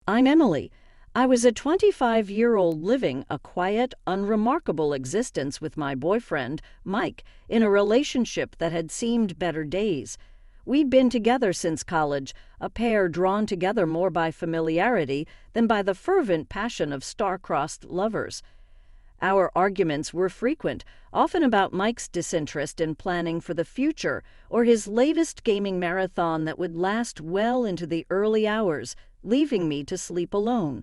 I'm Emily. I was a 25-year-old living a quiet, unremarkable existence with my boyfriend, Mike, in a relationship that had seemed better days. We'd been together since college, a pair drawn together more by familiarity than by the fervent passion of star-crossed lovers. Our arguments were frequent, often about Mike's disinterest in planning for the future or his latest gaming marathon that would last well into the early hours, leaving me to sleep alone.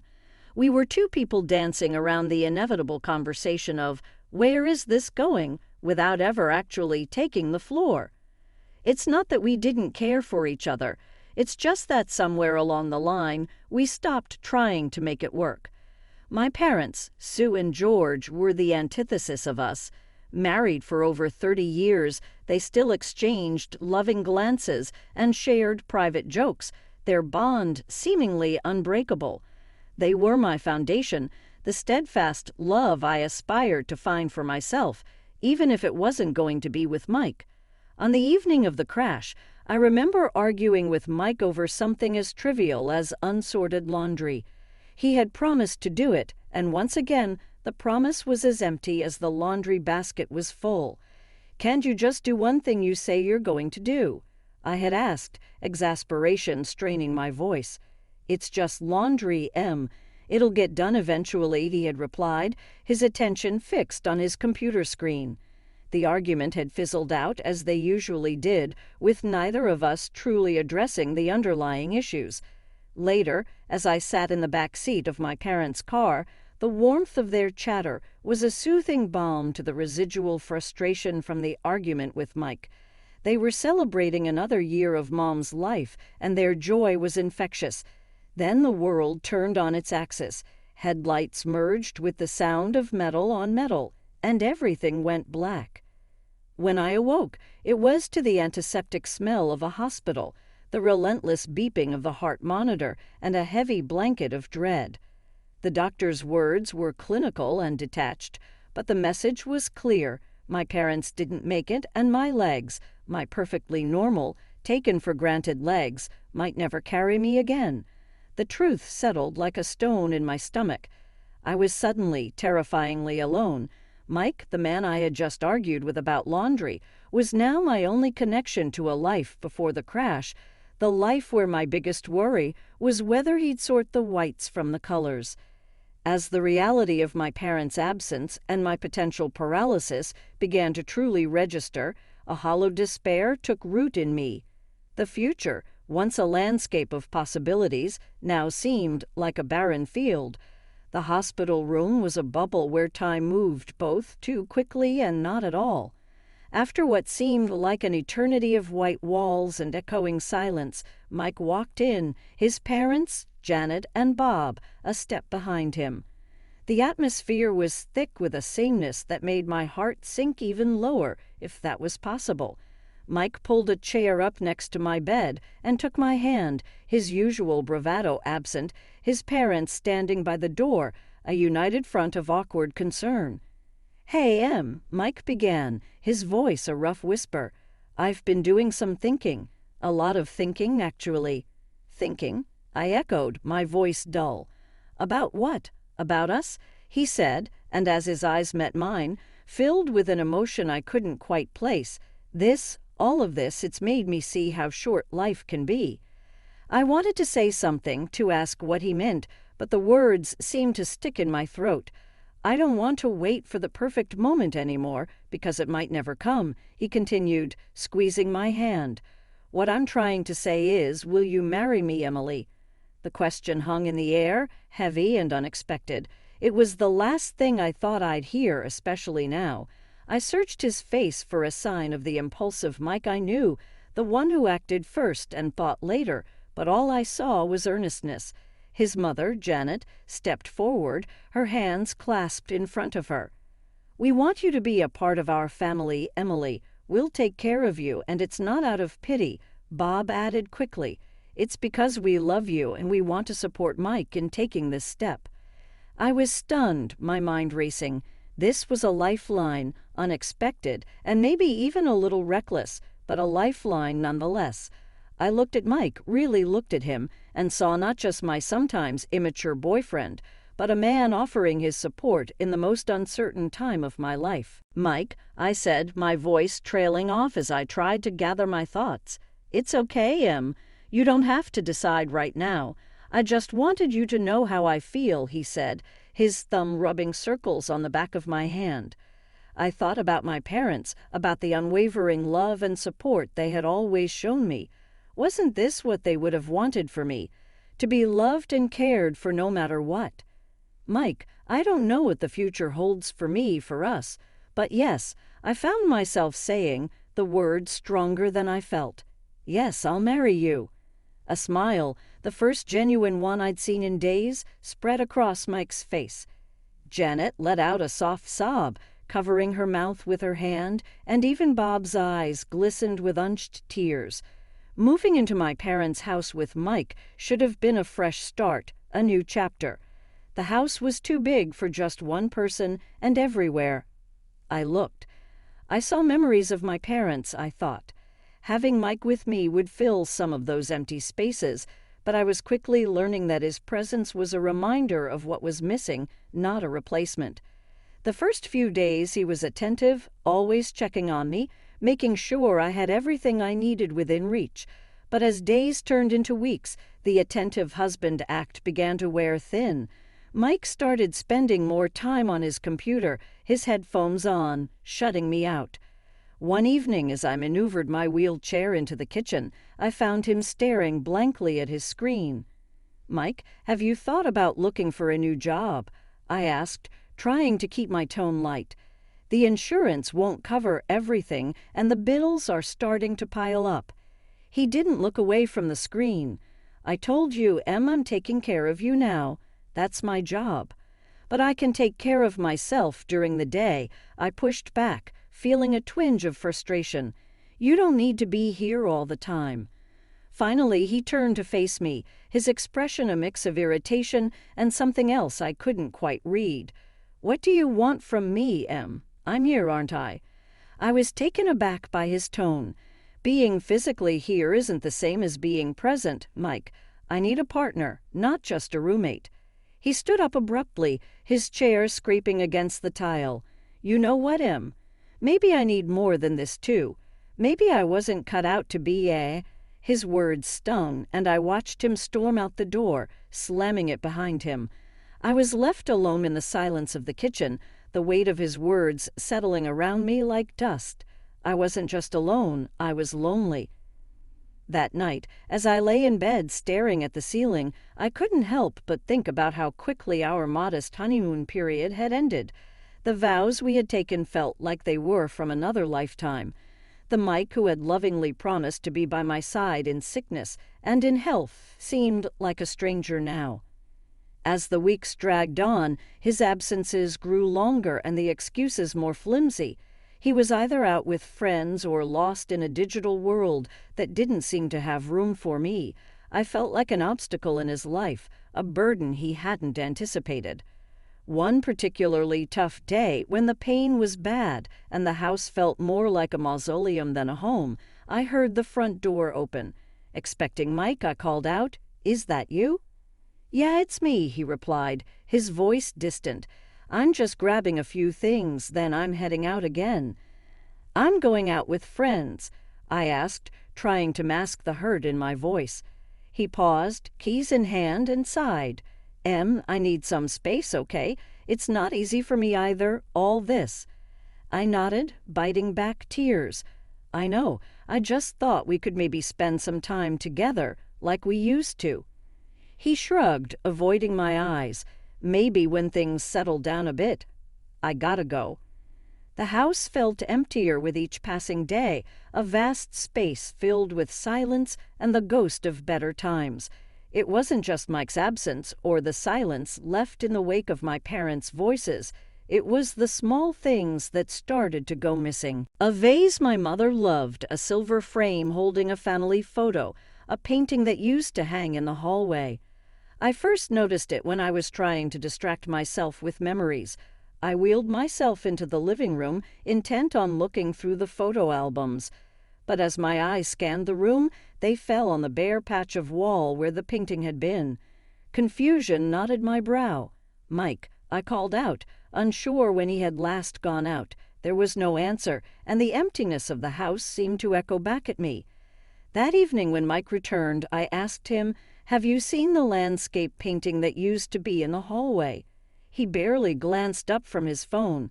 We were two people dancing around the inevitable conversation of, "Where is this going?" without ever actually taking the floor. It's not that we didn't care for each other. It's just that somewhere along the line, we stopped trying to make it work. My parents, Sue and George, were the antithesis of us. Married for over 30 years, they still exchanged loving glances and shared private jokes, their bond seemingly unbreakable. They were my foundation, the steadfast love I aspired to find for myself, even if it wasn't going to be with Mike. On the evening of the crash, I remember arguing with Mike over something as trivial as unsorted laundry. He had promised to do it, and once again, the promise was as empty as the laundry basket was full. "Can't you just do one thing you say you're going to do?" I had asked, exasperation straining my voice. "It's just laundry, Em. It'll get done eventually," he had replied, his attention fixed on his computer screen. The argument had fizzled out, as they usually did, with neither of us truly addressing the underlying issues. Later, as I sat in the back seat of my parents' car, the warmth of their chatter was a soothing balm to the residual frustration from the argument with Mike. They were celebrating another year of Mom's life, and their joy was infectious. Then the world turned on its axis. Headlights merged with the sound of metal on metal, and everything went black. When I awoke, it was to the antiseptic smell of a hospital, the relentless beeping of the heart monitor, and a heavy blanket of dread. The doctor's words were clinical and detached, but the message was clear. My parents didn't make it, and my legs, my perfectly normal, taken-for-granted legs, might never carry me again. The truth settled like a stone in my stomach. I was suddenly, terrifyingly alone. Mike, the man I had just argued with about laundry, was now my only connection to a life before the crash, the life where my biggest worry was whether he'd sort the whites from the colors. As the reality of my parents' absence and my potential paralysis began to truly register, a hollow despair took root in me. The future, once a landscape of possibilities, now seemed like a barren field. The hospital room was a bubble where time moved both too quickly and not at all. After what seemed like an eternity of white walls and echoing silence, Mike walked in, his parents, Janet and Bob, a step behind him. The atmosphere was thick with a sameness that made my heart sink even lower, if that was possible. Mike pulled a chair up next to my bed and took my hand, his usual bravado absent, his parents standing by the door, a united front of awkward concern. "Hey, Em," Mike began, his voice a rough whisper. "I've been doing some thinking. A lot of thinking, actually." "Thinking?" I echoed, my voice dull. "About what? About us?" he said, and as his eyes met mine, filled with an emotion I couldn't quite place. All of this, it's made me see how short life can be. I wanted to say something, to ask what he meant, but the words seemed to stick in my throat. "I don't want to wait for the perfect moment anymore, because it might never come," he continued, squeezing my hand. "What I'm trying to say is, will you marry me, Emily?" The question hung in the air, heavy and unexpected. It was the last thing I thought I'd hear, especially now. I searched his face for a sign of the impulsive Mike I knew, the one who acted first and thought later, but all I saw was earnestness. His mother, Janet, stepped forward, her hands clasped in front of her. "We want you to be a part of our family, Emily. We'll take care of you, and it's not out of pity," Bob added quickly. "It's because we love you and we want to support Mike in taking this step." I was stunned, my mind racing. This was a lifeline, unexpected, and maybe even a little reckless, but a lifeline nonetheless. I looked at Mike, really looked at him, and saw not just my sometimes immature boyfriend, but a man offering his support in the most uncertain time of my life. "Mike," I said, my voice trailing off as I tried to gather my thoughts. "It's okay, Em. You don't have to decide right now. I just wanted you to know how I feel," he said, his thumb rubbing circles on the back of my hand. I thought about my parents, about the unwavering love and support they had always shown me. Wasn't this what they would have wanted for me? To be loved and cared for no matter what. "Mike, I don't know what the future holds for me, for us, but yes," I found myself saying, the words stronger than I felt. "Yes, I'll marry you." A smile, the first genuine one I'd seen in days, spread across Mike's face. Janet let out a soft sob, covering her mouth with her hand, and even Bob's eyes glistened with unshed tears. Moving into my parents' house with Mike should have been a fresh start, a new chapter. The house was too big for just one person, and everywhere. I looked. I saw memories of my parents, I thought. Having Mike with me would fill some of those empty spaces, but I was quickly learning that his presence was a reminder of what was missing, not a replacement. The first few days he was attentive, always checking on me, making sure I had everything I needed within reach. But as days turned into weeks, the attentive husband act began to wear thin. Mike started spending more time on his computer, his headphones on, shutting me out. One evening, as I maneuvered my wheelchair into the kitchen, I found him staring blankly at his screen. "Mike, have you thought about looking for a new job?" I asked, trying to keep my tone light. "The insurance won't cover everything, and the bills are starting to pile up." He didn't look away from the screen. "I told you, Em, I'm taking care of you now. That's my job. But I can take care of myself during the day," I pushed back, feeling a twinge of frustration. "You don't need to be here all the time." Finally, he turned to face me, his expression a mix of irritation and something else I couldn't quite read. "What do you want from me, Em? I'm here, aren't I?" I was taken aback by his tone. "Being physically here isn't the same as being present, Mike. I need a partner, not just a roommate." He stood up abruptly, his chair scraping against the tile. "You know what, Em? Maybe I need more than this, too. Maybe I wasn't cut out to be a—" His words stung, and I watched him storm out the door, slamming it behind him. I was left alone in the silence of the kitchen, the weight of his words settling around me like dust. I wasn't just alone, I was lonely. That night, as I lay in bed staring at the ceiling, I couldn't help but think about how quickly our modest honeymoon period had ended. The vows we had taken felt like they were from another lifetime. The Mike who had lovingly promised to be by my side in sickness and in health seemed like a stranger now. As the weeks dragged on, his absences grew longer and the excuses more flimsy. He was either out with friends or lost in a digital world that didn't seem to have room for me. I felt like an obstacle in his life, a burden he hadn't anticipated. One particularly tough day, when the pain was bad and the house felt more like a mausoleum than a home, I heard the front door open. Expecting Mike, I called out, "Is that you?" "Yeah, it's me," he replied, his voice distant. "I'm just grabbing a few things, then I'm heading out again." "I'm going out with friends," I asked, trying to mask the hurt in my voice. He paused, keys in hand, and sighed. "Em, I need some space, okay? It's not easy for me either, all this." I nodded, biting back tears. "I know, I just thought we could maybe spend some time together, like we used to." He shrugged, avoiding my eyes. "Maybe when things settle down a bit." "I gotta go." The house felt emptier with each passing day, a vast space filled with silence and the ghost of better times. It wasn't just Mike's absence or the silence left in the wake of my parents' voices. It was the small things that started to go missing. A vase my mother loved, a silver frame holding a family photo, a painting that used to hang in the hallway. I first noticed it when I was trying to distract myself with memories. I wheeled myself into the living room, intent on looking through the photo albums. But as my eyes scanned the room, they fell on the bare patch of wall where the painting had been. Confusion knotted my brow. "Mike," I called out, unsure when he had last gone out. There was no answer, and the emptiness of the house seemed to echo back at me. That evening when Mike returned, I asked him, "Have you seen the landscape painting that used to be in the hallway?" He barely glanced up from his phone.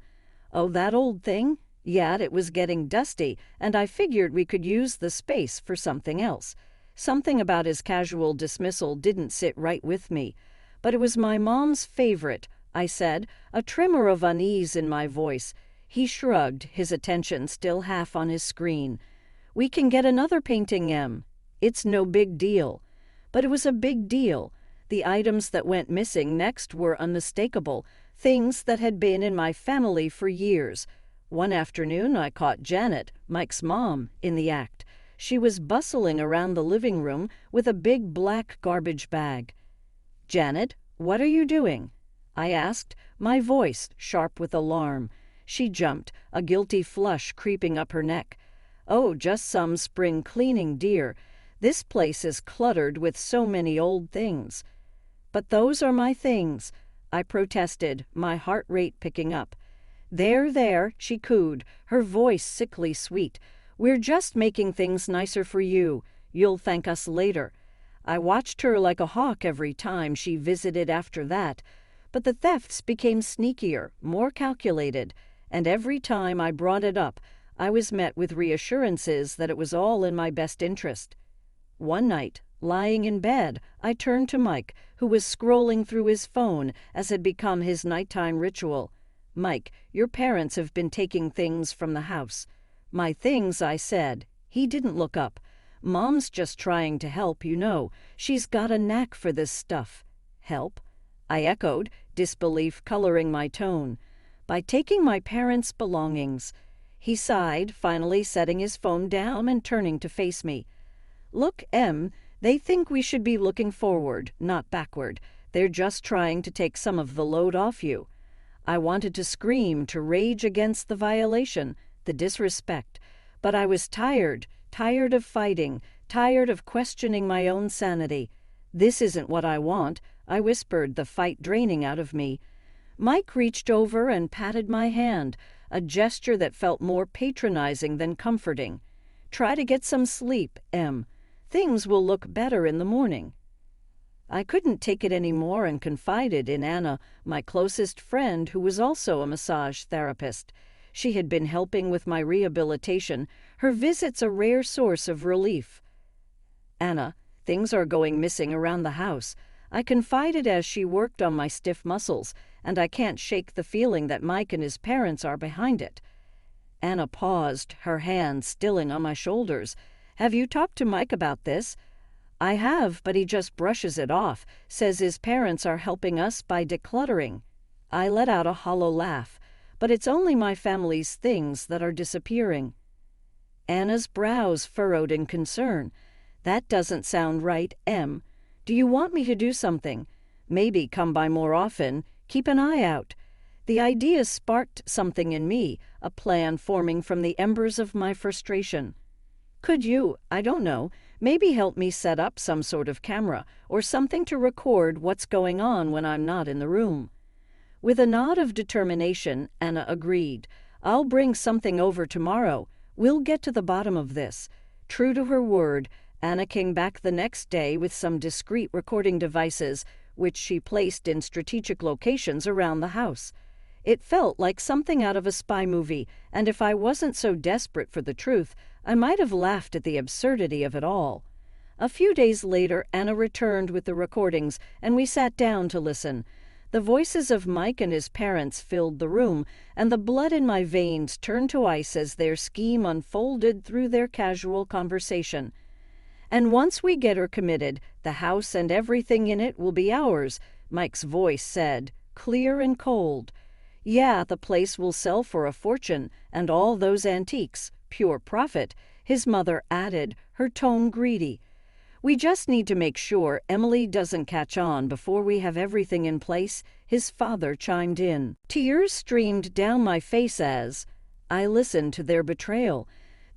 "Oh, that old thing? Yeah, it was getting dusty, and I figured we could use the space for something else." Something about his casual dismissal didn't sit right with me. "But it was my mom's favorite," I said, a tremor of unease in my voice. He shrugged, his attention still half on his screen. "We can get another painting, Em. It's no big deal." But it was a big deal. The items that went missing next were unmistakable, things that had been in my family for years. One afternoon I caught Janet, Mike's mom, in the act. She was bustling around the living room with a big black garbage bag. "Janet, what are you doing?" I asked, my voice sharp with alarm. She jumped, a guilty flush creeping up her neck. "Oh, just some spring cleaning, dear. This place is cluttered with so many old things." "But those are my things," I protested, my heart rate picking up. There," she cooed, her voice sickly sweet. "We're just making things nicer for you. You'll thank us later." I watched her like a hawk every time she visited after that, but the thefts became sneakier, more calculated, and every time I brought it up, I was met with reassurances that it was all in my best interest. One night, lying in bed, I turned to Mike, who was scrolling through his phone as had become his nighttime ritual. "Mike, your parents have been taking things from the house." "My things," I said. He didn't look up. "Mom's just trying to help, you know. She's got a knack for this stuff." "Help?" I echoed, disbelief coloring my tone. "By taking my parents' belongings." He sighed, finally setting his phone down and turning to face me. "Look, Em, they think we should be looking forward, not backward. They're just trying to take some of the load off you." I wanted to scream, to rage against the violation, the disrespect. But I was tired of fighting, tired of questioning my own sanity. "This isn't what I want," I whispered, the fight draining out of me. Mike reached over and patted my hand, a gesture that felt more patronizing than comforting. "Try to get some sleep, Em. Things will look better in the morning." I couldn't take it anymore and confided in Anna, my closest friend, who was also a massage therapist. She had been helping with my rehabilitation, her visits a rare source of relief. "Anna, things are going missing around the house," I confided as she worked on my stiff muscles, "and I can't shake the feeling that Mike and his parents are behind it." Anna paused, her hands stilling on my shoulders. "Have you talked to Mike about this?" "I have, but he just brushes it off, says his parents are helping us by decluttering." I let out a hollow laugh. "But it's only my family's things that are disappearing." Anna's brows furrowed in concern. "That doesn't sound right, Em. Do you want me to do something? Maybe come by more often, keep an eye out." The idea sparked something in me, a plan forming from the embers of my frustration. "Could you, I don't know, maybe help me set up some sort of camera or something to record what's going on when I'm not in the room?" With a nod of determination, Anna agreed. "I'll bring something over tomorrow. We'll get to the bottom of this." True to her word, Anna came back the next day with some discreet recording devices, which she placed in strategic locations around the house. It felt like something out of a spy movie, and if I wasn't so desperate for the truth, I might have laughed at the absurdity of it all. A few days later, Anna returned with the recordings, and we sat down to listen. The voices of Mike and his parents filled the room, and the blood in my veins turned to ice as their scheme unfolded through their casual conversation. "And once we get her committed, the house and everything in it will be ours," Mike's voice said, clear and cold. "Yeah, the place will sell for a fortune, and all those antiques, pure profit," his mother added, her tone greedy. "We just need to make sure Emily doesn't catch on before we have everything in place," his father chimed in. Tears streamed down my face as I listened to their betrayal.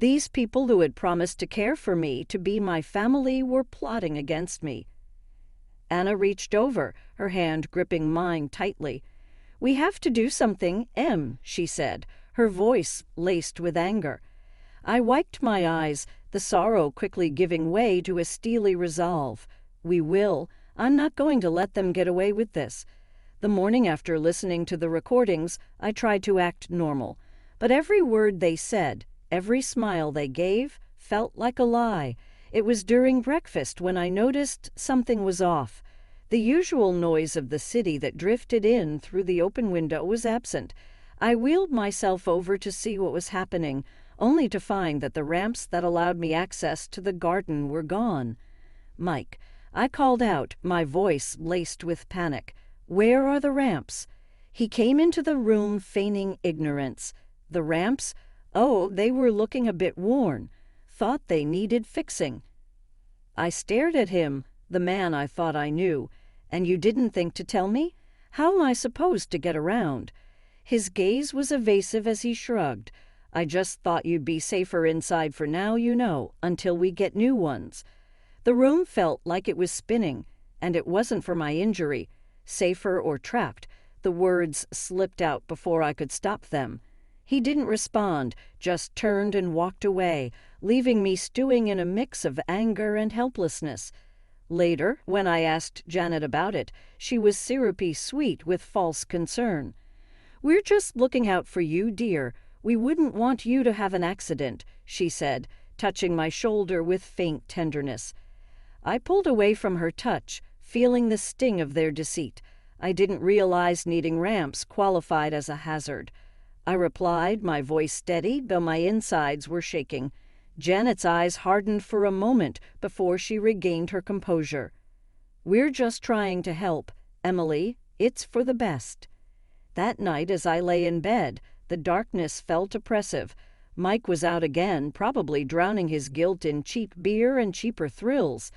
These people who had promised to care for me, to be my family, were plotting against me. Anna reached over, her hand gripping mine tightly. "We have to do something, Em," she said, her voice laced with anger. I wiped my eyes, the sorrow quickly giving way to a steely resolve. "We will. I'm not going to let them get away with this." The morning after listening to the recordings, I tried to act normal. But every word they said, every smile they gave, felt like a lie. It was during breakfast when I noticed something was off. The usual noise of the city that drifted in through the open window was absent. I wheeled myself over to see what was happening, only to find that the ramps that allowed me access to the garden were gone. "Mike," I called out, my voice laced with panic. "Where are the ramps?" He came into the room feigning ignorance. "The ramps? Oh, they were looking a bit worn. Thought they needed fixing." I stared at him, the man I thought I knew. "And you didn't think to tell me? How am I supposed to get around?" His gaze was evasive as he shrugged. "I just thought you'd be safer inside for now, until we get new ones." The room felt like it was spinning, and it wasn't for my injury. Safer or trapped, the words slipped out before I could stop them. He didn't respond, just turned and walked away, leaving me stewing in a mix of anger and helplessness. Later, when I asked Janet about it, she was syrupy sweet with false concern. "We're just looking out for you, dear. We wouldn't want you to have an accident," she said, touching my shoulder with faint tenderness. I pulled away from her touch, feeling the sting of their deceit. I didn't realize needing ramps qualified as a hazard. I replied, my voice steady, though my insides were shaking. Janet's eyes hardened for a moment before she regained her composure. "We're just trying to help, Emily. It's for the best." That night, as I lay in bed, the darkness felt oppressive. Mike was out again, probably drowning his guilt in cheap beer and cheaper thrills.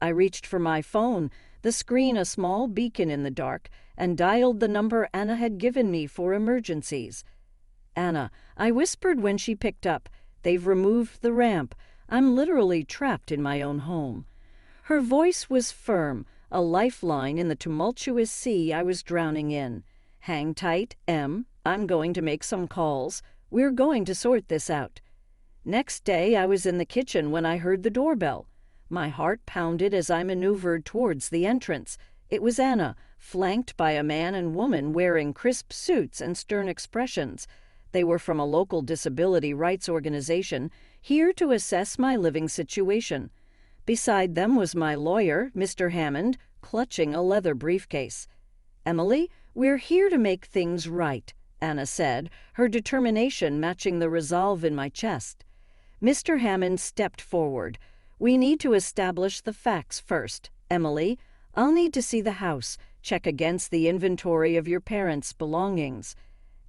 I reached for my phone, the screen a small beacon in the dark, and dialed the number Anna had given me for emergencies. "Anna," I whispered when she picked up. "They've removed the ramp. I'm literally trapped in my own home." Her voice was firm, a lifeline in the tumultuous sea I was drowning in. "Hang tight, Em. I'm going to make some calls. We're going to sort this out." Next day I was in the kitchen when I heard the doorbell. My heart pounded as I maneuvered towards the entrance. It was Anna, flanked by a man and woman wearing crisp suits and stern expressions. They were from a local disability rights organization, here to assess my living situation. Beside them was my lawyer, Mr. Hammond, clutching a leather briefcase. "Emily, we're here to make things right," Anna said, her determination matching the resolve in my chest. Mr. Hammond stepped forward. "We need to establish the facts first, Emily. I'll need to see the house, check against the inventory of your parents' belongings."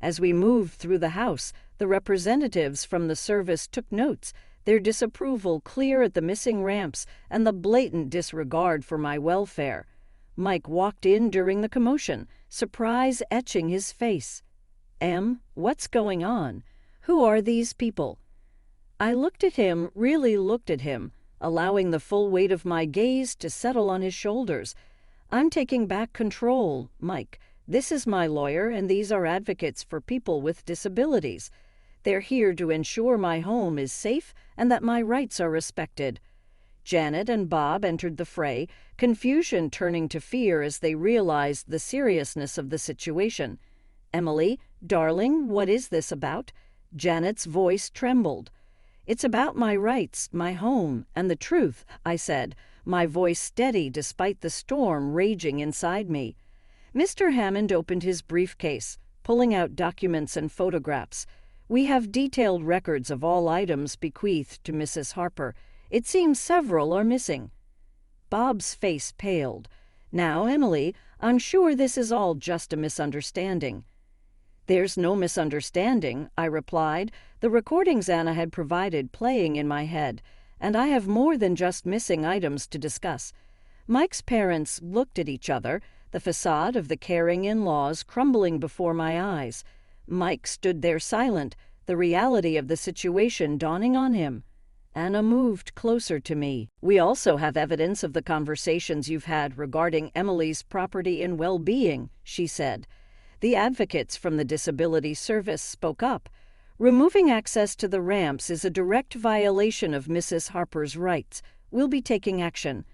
As we moved through the house, the representatives from the service took notes, their disapproval clear at the missing ramps and the blatant disregard for my welfare. Mike walked in during the commotion, surprise etching his face. "Em, what's going on? Who are these people?" I looked at him, really looked at him, allowing the full weight of my gaze to settle on his shoulders. "I'm taking back control, Mike. This is my lawyer, and these are advocates for people with disabilities. They're here to ensure my home is safe and that my rights are respected." Janet and Bob entered the fray, confusion turning to fear as they realized the seriousness of the situation. "Emily, darling, what is this about?" Janet's voice trembled. "It's about my rights, my home, and the truth," I said, my voice steady despite the storm raging inside me. Mr. Hammond opened his briefcase, pulling out documents and photographs. "We have detailed records of all items bequeathed to Mrs. Harper. It seems several are missing." Bob's face paled. "Now, Emily, I'm sure this is all just a misunderstanding." "There's no misunderstanding," I replied, the recordings Anna had provided playing in my head, "and I have more than just missing items to discuss." Mike's parents looked at each other, the facade of the caring in-laws crumbling before my eyes. Mike stood there silent, the reality of the situation dawning on him. Anna moved closer to me. We also have evidence of the conversations you've had regarding Emily's property and well-being, she said. The advocates from the Disability Service spoke up. Removing access to the ramps is a direct violation of Mrs. Harper's rights. We'll be taking action.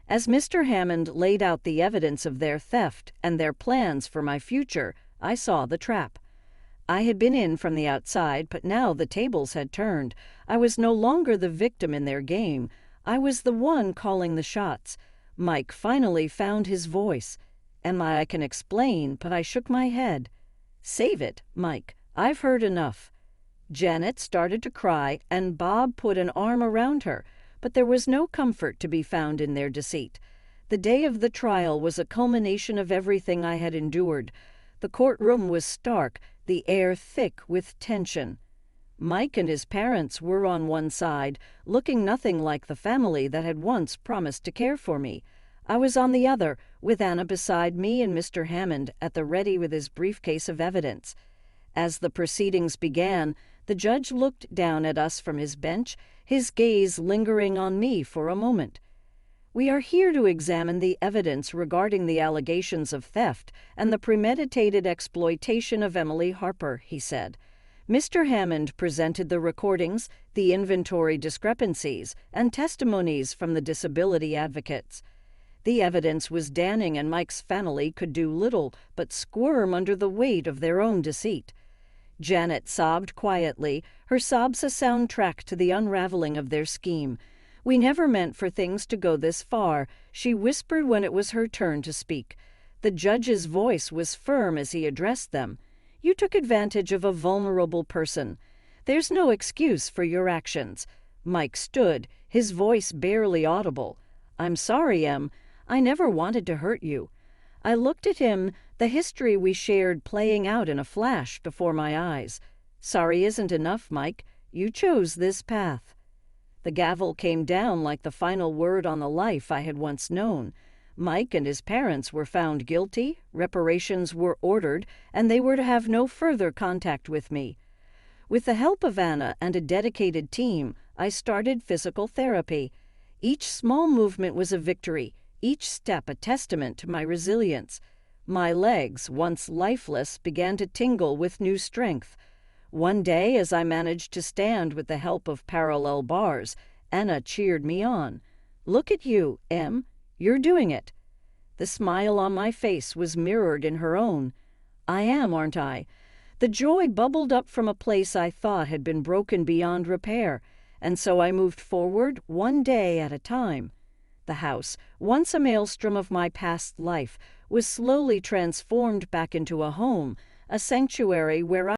As Mr. Hammond laid out the evidence of their theft and their plans for my future, I saw the trap. I had been in from the outside, but now the tables had turned. I was no longer the victim in their game. I was the one calling the shots. Mike finally found his voice. I can explain, but I shook my head. Save it, Mike. I've heard enough. Janet started to cry, and Bob put an arm around her, but there was no comfort to be found in their deceit. The day of the trial was a culmination of everything I had endured. The courtroom was stark, the air thick with tension. Mike and his parents were on one side, looking nothing like the family that had once promised to care for me. I was on the other, with Anna beside me and Mr. Hammond at the ready with his briefcase of evidence. As the proceedings began, the judge looked down at us from his bench, his gaze lingering on me for a moment. We are here to examine the evidence regarding the allegations of theft and the premeditated exploitation of Emily Harper, he said. Mr. Hammond presented the recordings, the inventory discrepancies, and testimonies from the disability advocates. The evidence was damning, and Mike's family could do little but squirm under the weight of their own deceit. Janet sobbed quietly, her sobs a soundtrack to the unraveling of their scheme. We never meant for things to go this far, she whispered when it was her turn to speak. The judge's voice was firm as he addressed them. You took advantage of a vulnerable person. There's no excuse for your actions. Mike stood, his voice barely audible. I'm sorry, Em. I never wanted to hurt you. I looked at him, the history we shared playing out in a flash before my eyes. Sorry isn't enough, Mike. You chose this path. The gavel came down like the final word on the life I had once known. Mike and his parents were found guilty, reparations were ordered, and they were to have no further contact with me. With the help of Anna and a dedicated team, I started physical therapy. Each small movement was a victory, each step a testament to my resilience. My legs, once lifeless, began to tingle with new strength. One day, as I managed to stand with the help of parallel bars, Anna cheered me on. Look at you, Em. You're doing it. The smile on my face was mirrored in her own. I am, aren't I? The joy bubbled up from a place I thought had been broken beyond repair, and so I moved forward one day at a time. The house, once a maelstrom of my past life, was slowly transformed back into a home, a sanctuary where